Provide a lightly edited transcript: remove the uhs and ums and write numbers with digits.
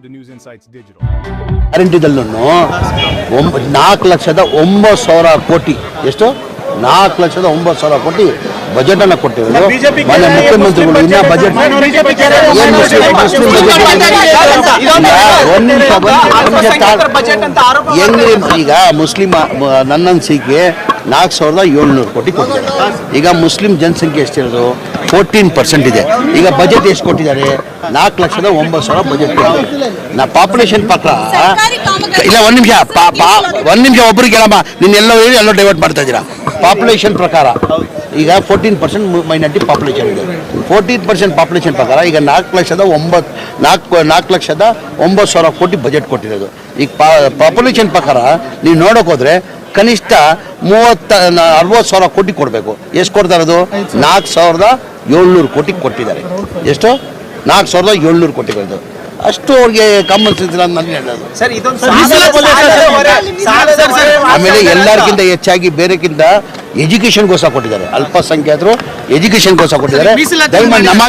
The News Insights Digital. ಗ್ಯಾರಂಟಿದಲ್ಲೂ 4,09,000 ಕೋಟಿ ಎಷ್ಟು 4,09,000 ಕೋಟಿ ಬಜೆಟ್ ಅನ್ನ ಕೊಟ್ಟಿರೋದು ಮಾನ್ಯ ಮುಖ್ಯಮಂತ್ರಿಗಳು ಇನ್ನ ಬಜೆಟ್ ಈಗ ಮುಸ್ಲಿಂ ನನ್ನ ಅನಿಸಿಕೆ 4,700 ಕೋಟಿ ಕೊಟ್ಟಿದ್ದಾರೆ. ಈಗ ಮುಸ್ಲಿಂ ಜನಸಂಖ್ಯೆ ಎಷ್ಟಿರೋದು 14% ಇದೆ. ಈಗ ಬಜೆಟ್ ಎಷ್ಟು ಕೊಟ್ಟಿದ್ದಾರೆ 4,09,000 ಬಜೆಟ್ ನಾ ಪಾಪ್ಯುಲೇಷನ್ ಪ್ರಕಾರ ಇಲ್ಲ ಒಂದು ನಿಮಿಷ ಒಬ್ರಿಗೆ ಹೇಳಮ್ಮ ನೀನು ಎಲ್ಲೋ ಡೈವರ್ಟ್ ಮಾಡ್ತಾ ಇದ್ದೀರಾ. ಪಾಪ್ಯುಲೇಷನ್ ಪ್ರಕಾರ ಈಗ 14% ಮೈನಾರಿಟಿ ಪಾಪ್ಯುಲೇಷನ್ ಇದೆ. 14% ಪಾಪ್ಯುಲೇಷನ್ ಪ್ರಕಾರ ಈಗ 4,09,000 ಕೋಟಿ ಬಜೆಟ್ ಕೊಟ್ಟಿರೋದು. ಈಗ ಪಾಪ್ಯುಲೇಷನ್ ಪ್ರಕಾರ ನೀವು ನೋಡೋಕೆ ಹೋದ್ರೆ ಕನಿಷ್ಠ 60,000 ಕೋಟಿ ಕೊಡಬೇಕು. ಎಷ್ಟು ಕೊಡ್ತಾ ಇರೋದು 4,700 ಕೋಟಿ ಕೊಟ್ಟಿದ್ದಾರೆ. ಎಷ್ಟು 4,700 ಕೋಟಿ ಬರೋದು ಅಷ್ಟು ಅವ್ರಿಗೆ ಕಾಮನ್ ಸೆನ್ಸ್ ಇಲ್ಲ ಅಂತ ನಾನು ಹೇಳೋದು. ಆಮೇಲೆ ಎಲ್ಲರಿಗಿಂತ ಹೆಚ್ಚಾಗಿ ಬೇರೆಕ್ಕಿಂತ ಎಜುಕೇಶನ್ಗೋಸ್ಕರ ಕೊಟ್ಟಿದ್ದಾರೆ. ಅಲ್ಪಸಂಖ್ಯಾತರು ಎಜುಕೇಶನ್ಗೋಸ್ಕರ ಕೊಟ್ಟಿದ್ದಾರೆ. ದಯಮಾಡಿ ನಮ್ಮ